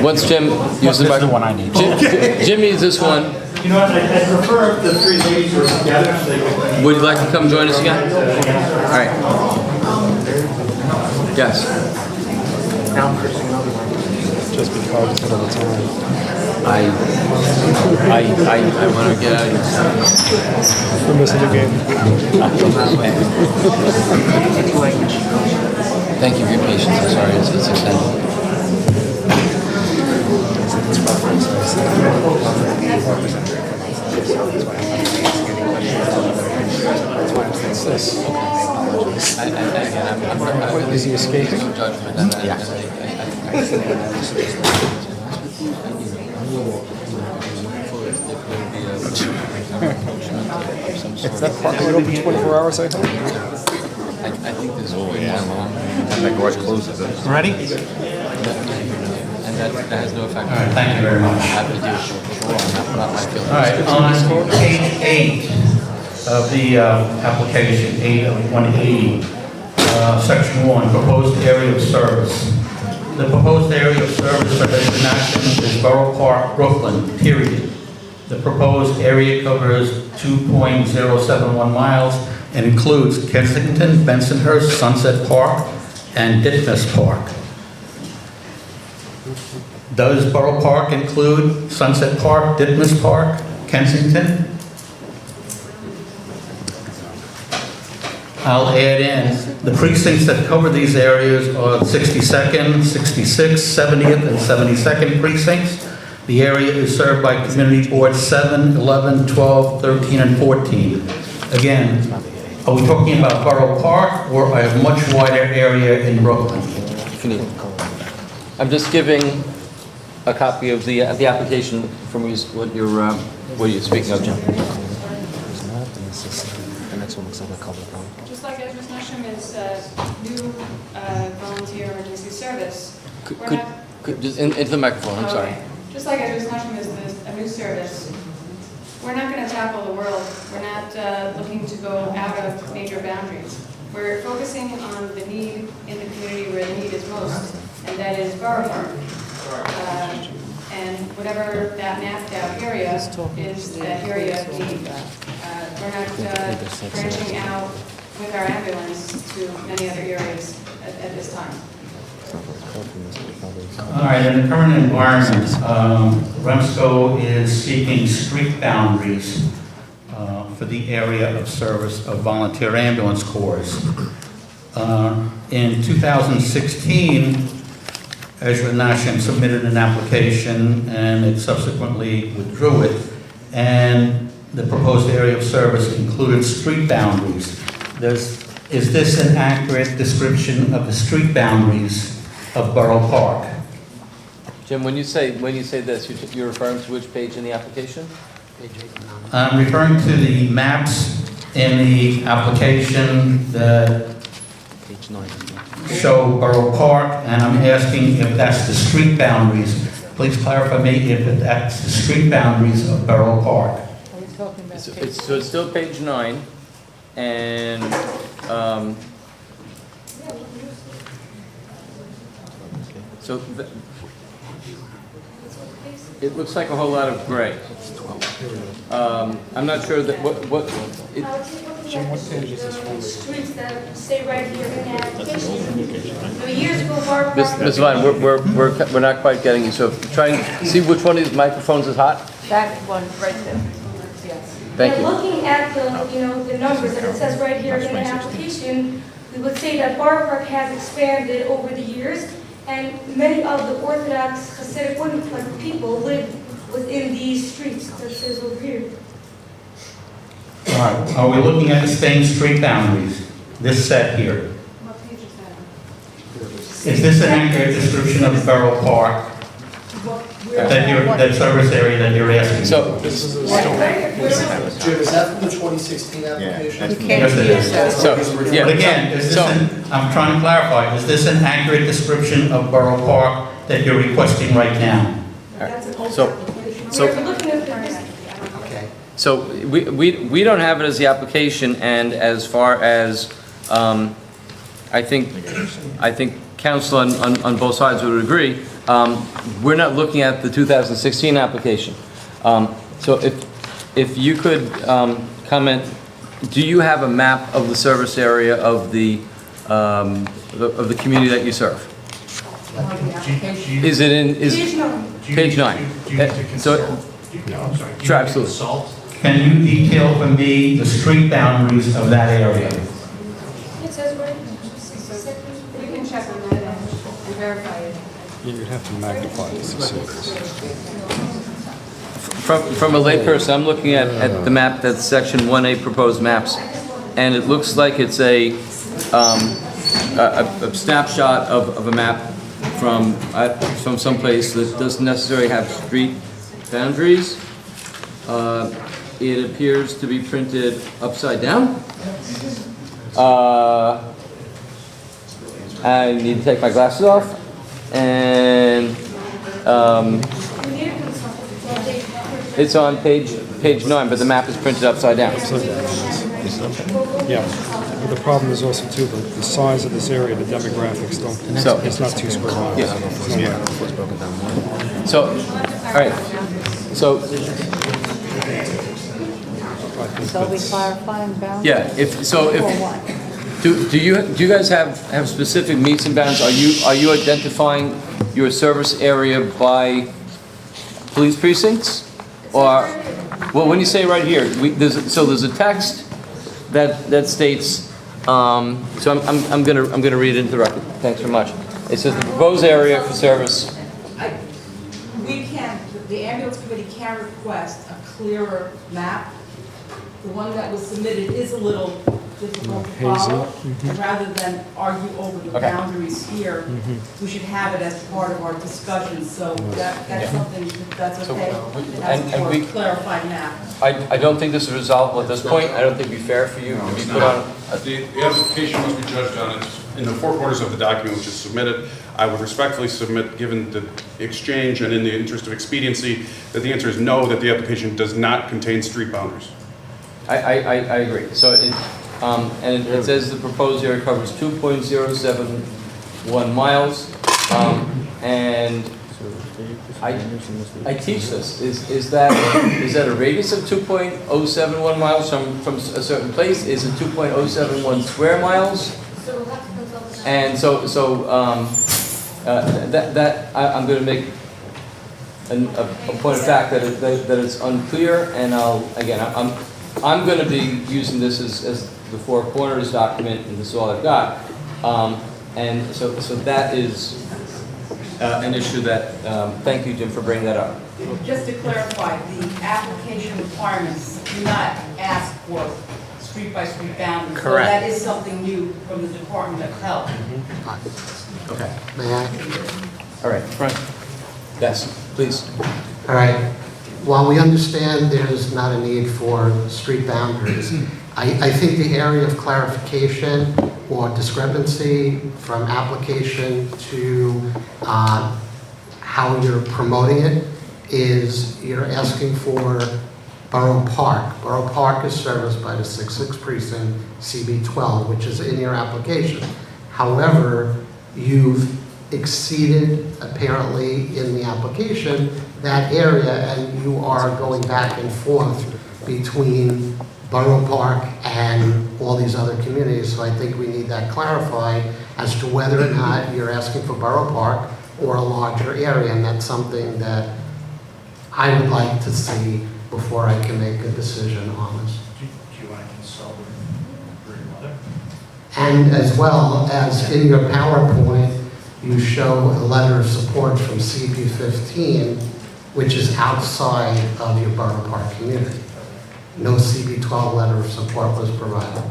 Once Jim uses This is the one I need. Jim needs this one. You know what, I prefer if the three ladies were together so they could... Would you like to come join us again? All right. Yes. Just because of the time. I want to get out of here. We're missing the game. Thank you for your patience. I'm sorry it's extended. Is he escaping? Is that parking lot open 24 hours, I hope? I think this is way more long. That garage closes it. Ready? And that has no effect. All right, thank you very much. Happy to do it. Sure, not my feeling. All right, on page 8 of the application, 8 of 180, section 1, proposed area of service. The proposed area of service for Nashim is Borough Park, Brooklyn, period. The proposed area covers 2.071 miles and includes Kensington, Bensonhurst, Sunset Park, and Ditmas Park. Does Borough Park include Sunset Park, Ditmas Park, Kensington? I'll add in, the precincts that cover these areas are 62nd, 66th, 70th, and 72nd precincts. The area is served by Community Boards 7, 11, 12, 13, and 14. Again, are we talking about Borough Park or a much wider area in Brooklyn? I'm just giving a copy of the application from what you're speaking of, Jim. The next one looks like a couple of Just like Ezras Nashim is new volunteer emergency service. Just into the microphone, I'm sorry. Okay. Just like Ezras Nashim is a new service, we're not going to tackle the world. We're not looking to go out of major boundaries. We're focusing on the need in the community where the need is most, and that is Borough Park. And whatever that mapped out area is that area of need. We're not branching out with our ambulance to many other areas at this time. All right, in the current environment, REMSCO is seeking street boundaries for the area of service of volunteer ambulance corps. In 2016, Ezras Nashim submitted an application and it subsequently withdrew it, and the proposed area of service included street boundaries. Is this an accurate description of the street boundaries of Borough Park? Jim, when you say this, you're referring to which page in the application? I'm referring to the maps in the application that Page 9. show Borough Park, and I'm asking if that's the street boundaries. Please clarify me if that's the street boundaries of Borough Park. So it's still page 9, and it looks like a whole lot of gray. I'm not sure that Jim, what page is this from? Streets that say right here in the application. Years ago, Borough Park. Ms. Vine, we're not quite getting you. So try and see which one of these microphones is hot. That one right there. Yes. Thank you. Looking at the numbers that it says right here in the application, we would say that Borough Park has expanded over the years, and many of the Orthodox Hasidic women people live within these streets that says over here. All right, are we looking at the same street boundaries? This set here. What page is that? Is this an accurate description of Borough Park? That service area that you're asking? So Jim, is that from the 2016 application? Yes, it is. So, yeah. But again, I'm trying to clarify, is this an accurate description of Borough Park that you're requesting right now? So we don't have it as the application, and as far as I think council on both sides would agree, we're not looking at the 2016 application. So if you could comment, do you have a map of the service area of the community that you serve? Is it in, Page 9. page 9? So, sure, absolutely. Can you detail for me the street boundaries of that area? It says right. You can check on that and verify it. You'd have to magnify this to see this. From a layperson, I'm looking at the map, that's section 1A proposed maps, and it looks like it's a snapshot of a map from someplace that doesn't necessarily have street boundaries. It appears to be printed upside down. I need to take my glasses off, and it's on page 9, but the map is printed upside down. Yeah, but the problem is also too, the size of this area, the demographics don't, So- it's not 2 square miles. Yeah. It's no way. So, all right, so, I think So we that's- clarifying boundaries? yeah, if For what? do you guys have specific meets and bounds? Are you identifying your service area by police precincts? Or, well, when you say right here, there's a text that states, so I'm gonna read it into the record. Thanks very much. It says the proposed area for service. We can, the ambulance committee can request a clearer map. The one that was submitted is a little difficult to follow. And rather than argue over the Okay. boundaries here, we should have it as part of our discussion. So that's something, if that's okay. That's and for we- a clarified map. I don't think this is resolvable at this point. I don't think it'd be fair for you to be put on. The application must be judged on its, in the 4 corners of the document which is submitted. I would respectfully submit, given the exchange and in the interest of expediency, that the answer is no, that the application does not contain street boundaries. I agree. So and it says the proposed area covers 2.071 miles. And I teach this. Is that a radius of 2.071 miles from a certain place? Is it 2.071 square miles? So we'll have to consult with that. And I'm going to make a point of fact that it's unclear, and I'm going to be using this as the 4 corners document, and this is all I've got. And so that is an issue that, thank you, Jim, for bringing that up. Just to clarify, the application requirements do not ask for street-by-street boundaries. Correct. So that is something new from the Department of Health. Okay. May I? All right, Frank. Yes, please. All right. While we understand there's not a need for street boundaries, I think the area of clarification or discrepancy from application to how you're promoting it is you're asking for Borough Park. Borough Park is serviced by the 6th Precinct CB12, which is in your application. However, you've exceeded, apparently, in the application, that area, and you are going back and forth between Borough Park and all these other communities. So I think we need that clarified as to whether or not you're asking for Borough Park or a larger area, and that's something that I would like to see before I can make a decision on this. Do you want to consult with your mother? And as well as in your PowerPoint, you show a letter of support from CP15, which is outside of your Borough Park community. No CP12 letter of support was provided.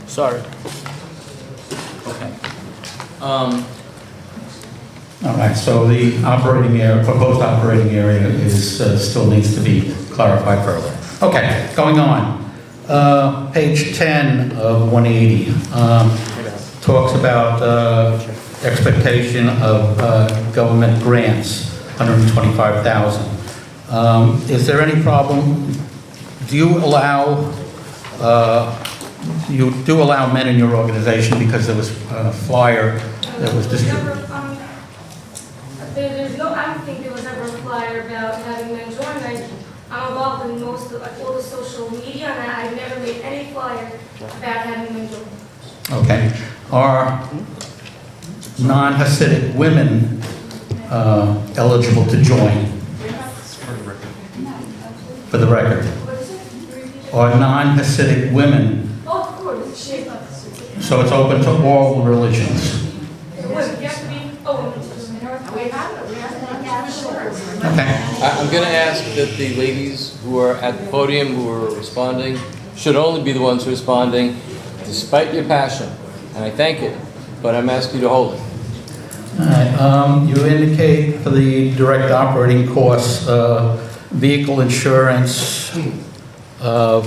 Sorry. Okay. All right, so the operating area, proposed operating area is, still needs to be clarified further. Okay, going on. Page 10 of 180 talks about expectation of government grants, $125,000. Is there any problem? Do you allow you do allow men in your organization because there was a flyer that was distributed. There's no, I don't think there was ever a flyer about having men join. I'm involved in most of, like, all the social media, and I've never made any flyer about having men join. Okay. Are non-Hasidic women eligible to join? For the record. What is it? Are non-Hasidic women, Oh, of course. so it's open to all religions? You have to be, Okay. I'm going to ask that the ladies who are at the podium, who are responding, should only be the ones responding, despite your passion. And I thank you, but I'm asking you to hold it. All right. You indicate for the direct operating costs, vehicle insurance of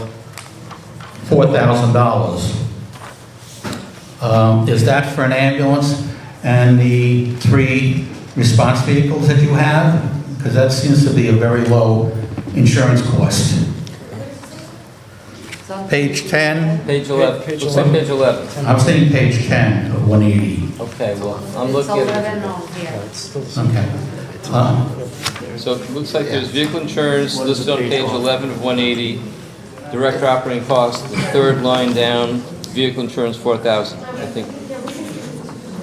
$4,000. Is that for an ambulance and the 3 response vehicles that you have? Because that seems to be a very low insurance cost. Page 10, Page 11. Looks like page 11. I'm saying page 10 of 180. Okay, well, I'm looking at it. Okay. So it looks like there's vehicle insurance listed on page 11 of 180, direct operating costs, the third line down, vehicle insurance 4,000, I think.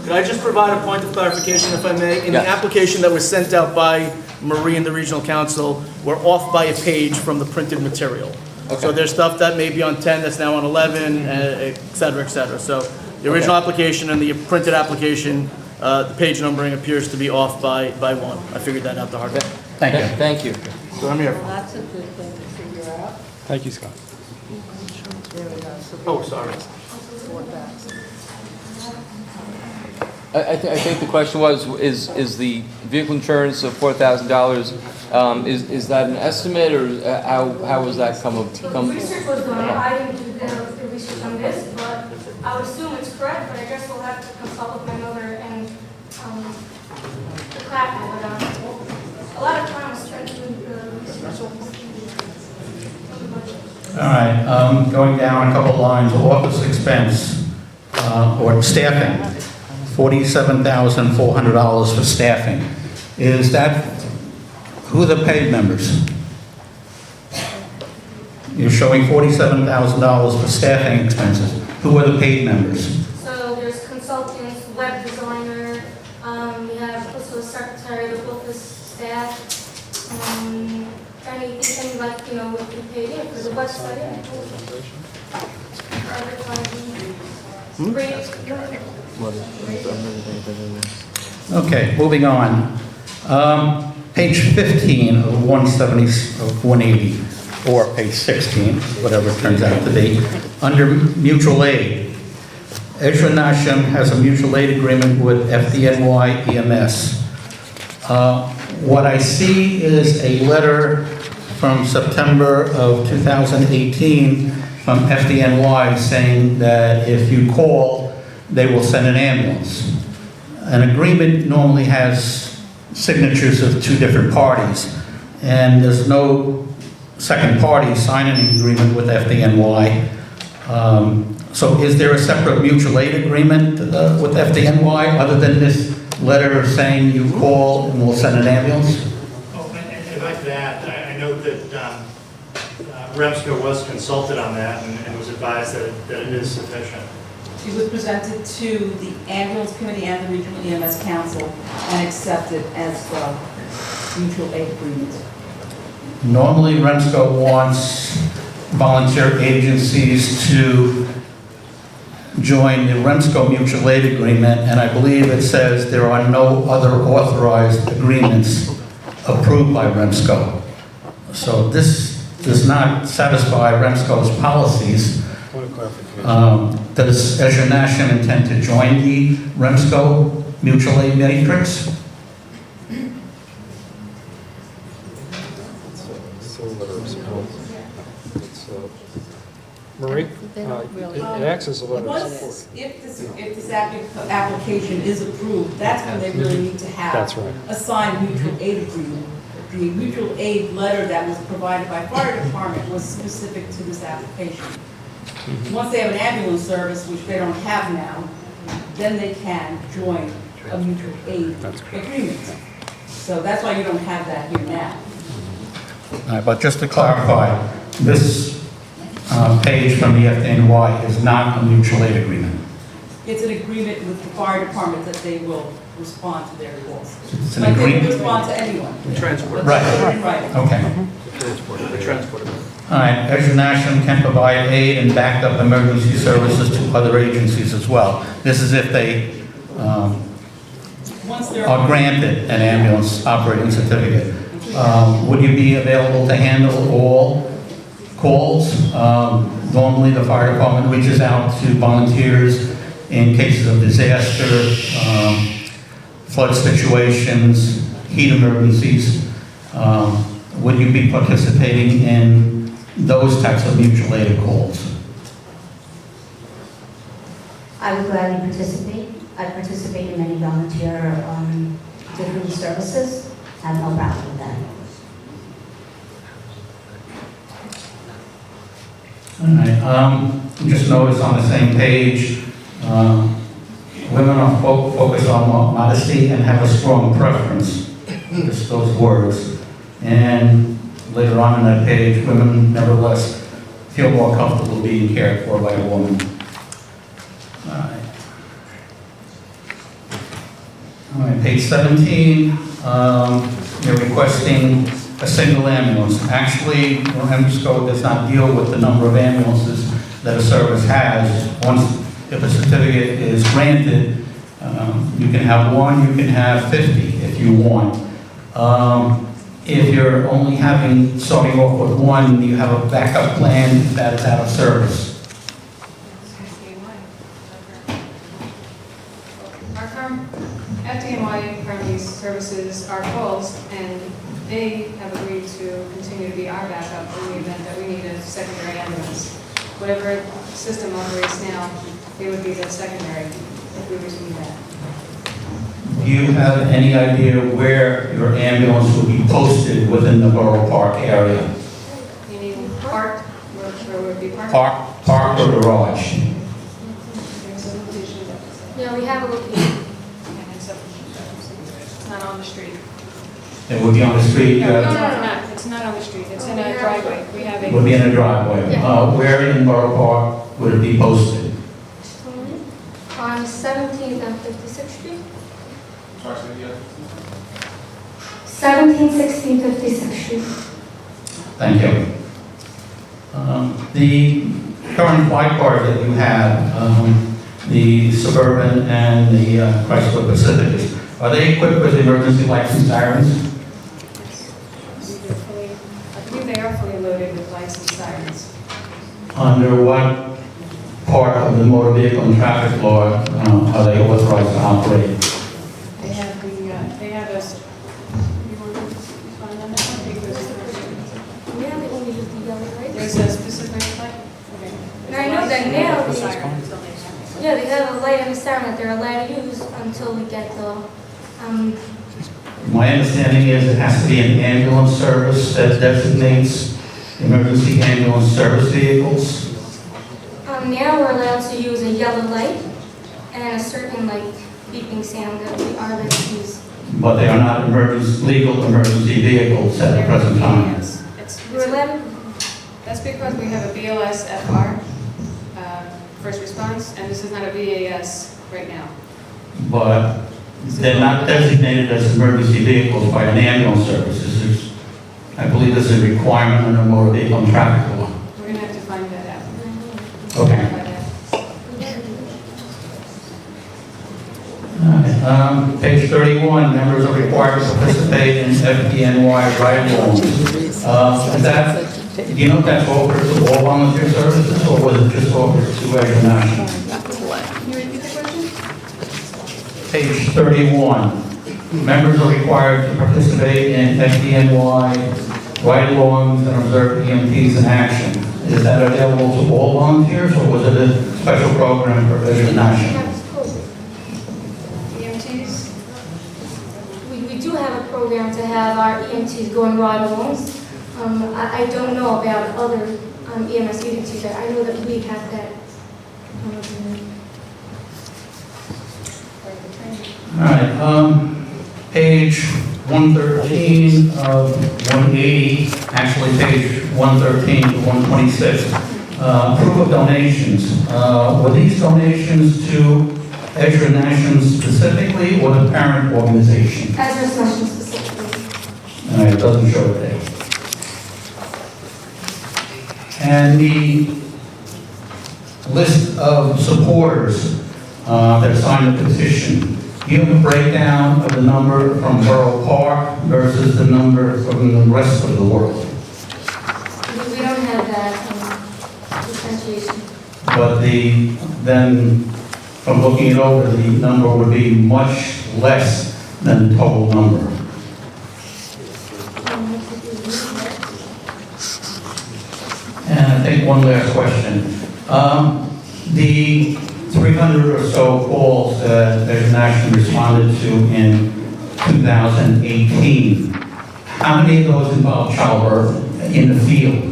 Could I just provide a point of clarification, if I may? In the Yes. application that was sent out by Marie and the Regional Council, we're off by a page from the printed material. So Okay. there's stuff that may be on 10 that's now on 11, et cetera, et cetera. So the original application and the printed application, the page numbering appears to be off by 1. I figured that out the hard way. Thank you. Thank you. So I'm here. That's a good thing to figure out. Thank you, Scott. Oh, sorry. I think the question was, is the vehicle insurance of $4,000, is that an estimate, or how was that come? research was done. I didn't do the research on this, but I would assume it's correct, but I guess we'll have to consult with my mother and the clap. But a lot of time was spent doing the research. All right, going down a couple lines, office expense, or staffing, $47,400 for staffing. Is that, who are the paid members? You're showing $47,000 for staffing expenses. Who are the paid members? So there's consultants, web designer, we have also a secretary, the office staff, anything like, you know, we paid in for the website. Advertising. Okay, moving on. Page 15 of 170, of 180, or page 16, whatever it turns out to be, under mutual aid. Ezra Nashim has a mutual aid agreement with FDNY EMS. What I see is a letter from September of 2018 from FDNY saying that if you call, they will send an ambulance. An agreement normally has signatures of 2 different parties, and there's no second party signing an agreement with FDNY. So is there a separate mutual aid agreement with FDNY other than this letter saying you call and we'll send an ambulance? Oh, and like that, I know that REMSCO was consulted on that and was advised that it is sufficient. It was presented to the ambulance committee and the regional EMS council and accepted as the mutual aid agreement. Normally, REMSCO wants volunteer agencies to join the REMSCO mutual aid agreement, and I believe it says there are no other authorized agreements approved by REMSCO. So this does not satisfy REMSCO's policies. Point of clarification. Does Ezra Nashim intend to join the REMSCO mutual aid matrix? Still a letter of support. Marie, it acts as a letter of support. Once, if this application is approved, that's when they really need to That's have right. a signed mutual aid agreement. The mutual aid letter that was provided by fire department was specific to this application. Once they have an ambulance service, which they don't have now, then they can join a mutual aid agreement. So that's why you don't have that here now. All right, but just to clarify, this page from the FDNY is not a mutual aid agreement. It's an agreement with the fire department that they will respond to their calls. It's an Like they would agreement. respond to anyone. Transport. Right. Right. Okay. The transport. All right, Ezra Nashim can provide aid and backup emergency services to other agencies as well. This is if they Once they're. are granted an ambulance operating certificate. Would you be available to handle all calls? Normally, the fire department reaches out to volunteers in cases of disaster, flood situations, heat emergencies. Would you be participating in those types of mutual aid calls? I would gladly participate. I participate in many volunteer different services. I have no problem with that. All right, just notice on the same page, women are focused on modesty and have a strong preference, just those words. And later on in that page, women nevertheless feel more comfortable being cared for by a woman. All right, page 17, you're requesting a single ambulance. Actually, REMSCO does not deal with the number of ambulances that a service has. Once, if a certificate is granted, you can have one, you can have 50 if you want. If you're only starting off with one, you have a backup plan that is out of service. Our FDNY currently services our calls, and they have agreed to continue to be our backup in the event that we need a secondary ambulance. Whatever system operates now, they would be the secondary if we receive that. Do you have any idea where your ambulance will be posted within the Borough Park area? Meaning parked, where would it be parked? Park or garage? There's a location. Yeah, we have a location. And it's not on the street. It would be on the street? No, it's not on the street, it's in a driveway. We have It would be in a driveway? Yeah. Where in Borough Park would it be posted? On 17th and 56th Street? 17, 16, 56th Street. Thank you. The current flight cars that you have, the Suburban and the Chrysler Pacificus, are they equipped with emergency lights and sirens? I believe they are fully loaded with lights and sirens. Under what part of the motor vehicle and traffic law are they authorized to operate? They have us, you want to find on that one? Because Yeah, they only use the yellow lights. there's a specific light. Okay. And I know that now they, Siren. yeah, they have a light and a siren that they're allowed to use until we get the, My understanding is it has to be an ambulance service that designates emergency ambulance service vehicles. now we're allowed to use a yellow light and a certain like beeping sound that we are allowed to use. But they are not legal emergency vehicles at the present time. We're allowed, That's because we have a BLS FR, first response, and this is not a VAS right now. But they're not designated as emergency vehicles by an ambulance service. I believe this is a requirement under motor vehicle and traffic law. We're going to have to find that out. Okay. Page 31, members are required to participate in FDNY ride-along. Do you know if that's offered to all volunteer services, or was it just offered to Ezra Nashim? Can you repeat the question? Page 31, members are required to participate in FDNY ride-alongs and observe EMTs in action. Is that available to all volunteers, or was it a special program for Ezra Nashim? EMTs? we do have a program to have our EMTs go on ride-alongs. I don't know about other EMS agency that I know that we have that. All right, page 113 of 180, actually page 113 to 126. Proof of donations. Were these donations to Ezra Nashim specifically or the parent organization? Ezras Nashim specifically. All right, it doesn't show it there. And the list of supporters that signed the petition, you have a breakdown of the number from Borough Park versus the number from the rest of the world. We don't have that differentiation. But then, from looking it over, the number would be much less than the total number. And I think one last question. The 300 or so calls that Nashim responded to in 2018, how many of those involved childbirth in the field? You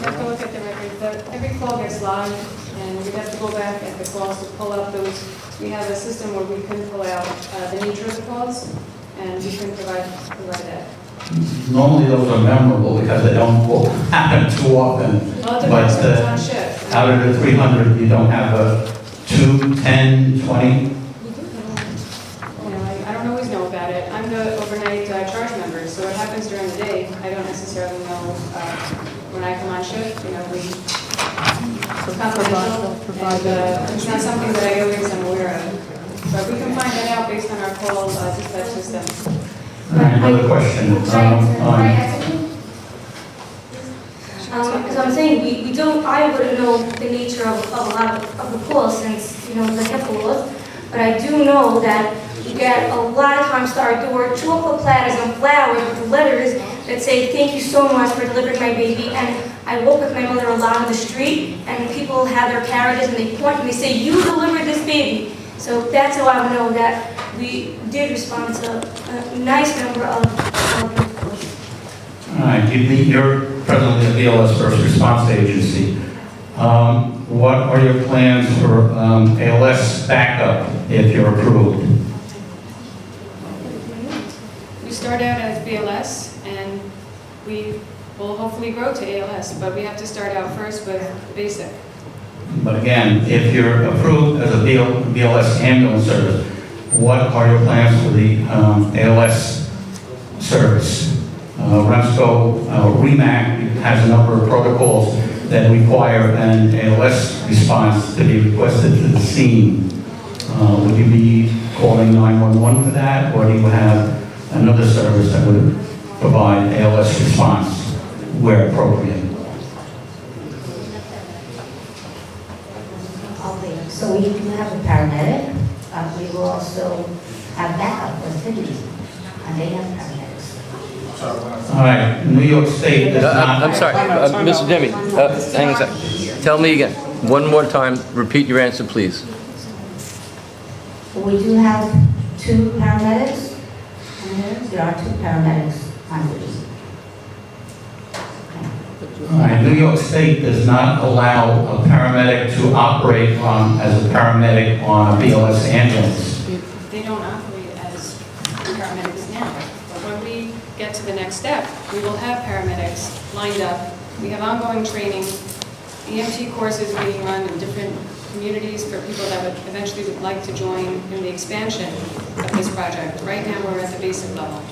have to look at the record. Every call gets logged, and we have to go back at the calls to pull up those. We have a system where we can pull out the nature of the calls, and we can provide that. Normally those are memorable because they don't happen too often. Well, it But depends on on shift. out of the 300, you don't have a 2, 10, 20? I don't always know about it. I'm the overnight charge member, so what happens during the day, I don't necessarily know when I come on shift. It's confidential, and it's not something that I always am aware of. But we can find that out based on our call dispatch system. All right, another question. So I'm saying, we don't, I wouldn't know the nature of a lot of the calls since, the HIPAA laws, but I do know that we get a lot of times to our door, chocolate platters and flowers with letters that say, thank you so much for delivering my baby. And I walk with my mother a lot on the street, and people have their carriages and they point and they say, you delivered this baby. So that's how I would know that we did respond to a nice number of All right, you're presently the BLS First Response Agency. What are your plans for ALS backup if you're approved? We start out as BLS, and we will hopefully grow to ALS, but we have to start out first with basic. But again, if you're approved as a BLS ambulance service, what are your plans for the ALS service? REMSCO, REMAC has a number of protocols that require an ALS response to be requested to the scene. Would you be calling 911 for that, or do you have another service that would provide ALS response where appropriate? Okay, so we do have a paramedic, we will also have backup activities, and they have paramedics. All right, New York State does not... I'm sorry, Mr. Demi, hang on a second. Tell me again, one more time, repeat your answer, please. We do have 2 paramedics, and there are 2 paramedics on duty. All right, New York State does not allow a paramedic to operate as a paramedic on a BLS ambulance. They don't operate as paramedics now, but when we get to the next step, we will have paramedics lined up. We have ongoing training, EMT courses being run in different communities for people that would eventually would like to join in the expansion of this project. Right now, we're at the basic level,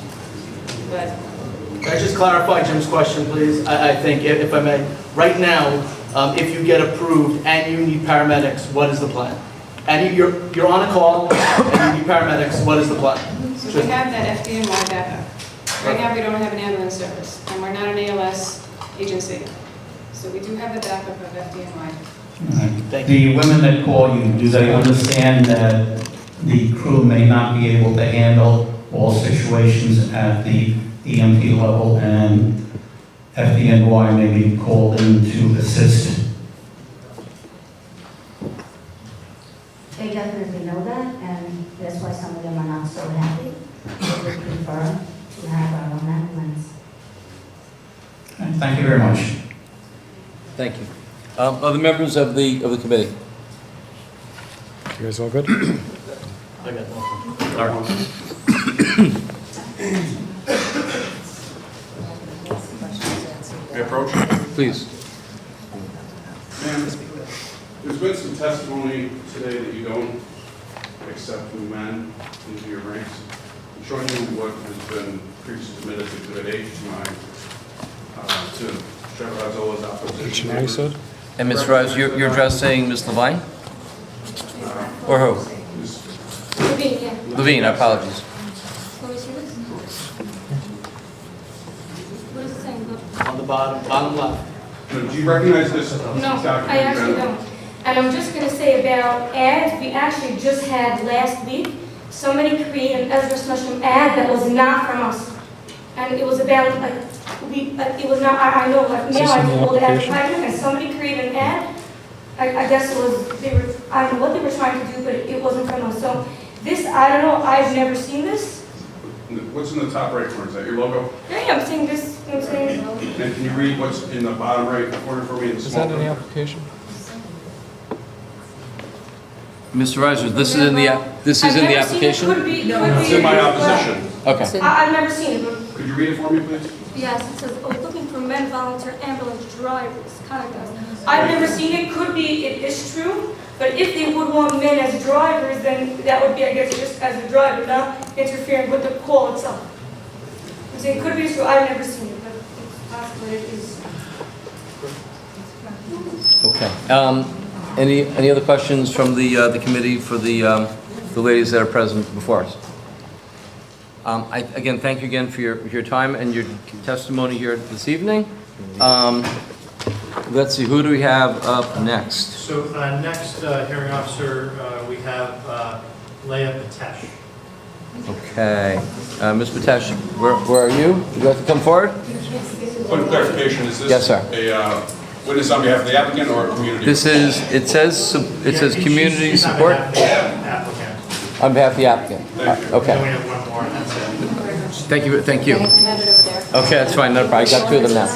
but Can I just clarify Jim's question, please? I think, if I may, right now, if you get approved and you need paramedics, what is the plan? And you're on a call and you need paramedics, what is the plan? so we have that FDNY backup. Right now, we don't have an ambulance service, and we're not an ALS agency. So we do have the backup of FDNY. Thank The women that call you, do they understand that the crew may not be able to handle all situations at the EMT level and FDNY may be called in to assist? They definitely know that, and that's why some of them are not so happy. They would prefer to have our own ambulance. Okay. Thank you very much. Thank you. Other members of the committee? You guys all good? I got nothing. May I approach? Please. Ma'am, there's been some testimony today that you don't accept new men into your ranks. I'm showing you what has been previously submitted to Exhibit H to Sheriff Azola's opposition. H9 you said? And Ms. Rose, you're addressing Ms. Levine? Or who? Levine, yeah. Levine, apologies. Let me see this. What is it saying? Look. On the bottom left. Do you recognize this document? No, I actually don't. And I'm just gonna say about ads, we actually just had last week, somebody created an Ezras Nashim ad that was not from us. And it was about, like, it was not, I know, like, Is now this I in the Googled application? advertisement, and somebody created an ad. I guess it was, I don't know what they were trying to do, but it wasn't from us. So this, I don't know, I've never seen this. What's in the top right corner? Is that your logo? Yeah, I'm seeing this, you know what I'm saying? And can you read what's in the bottom right corner for me? Is that in the application? Mr. Reiser, this is in the application? Could be, It's in my opposition. Okay. I've never seen it, but Could you read it for me, please? yes, it says, oh, looking for men volunteer ambulance drivers, kind of does. I've never seen it, could be, it is true, but if they would want men as drivers, then that would be, I guess, just as a driver, not interfering with the call itself. I'm saying, could be true, I've never seen it, but it's possible it is. Okay. Any other questions from the committee for the ladies that are present before us? Again, thank you again for your time and your testimony here this evening. Let's see, who do we have up next? So next hearing officer, we have Leah Patesh. Okay. Ms. Patesh, where are you? Would you like to come forward? Point of clarification, is this Yes, sir. a witness on behalf of the applicant or community? This is, it says community She's on support behalf of the applicant. on behalf of the applicant. Thank you. Then we Okay. have one more, and that's it. Thank you. Okay, that's fine. No problem. I got two of them now.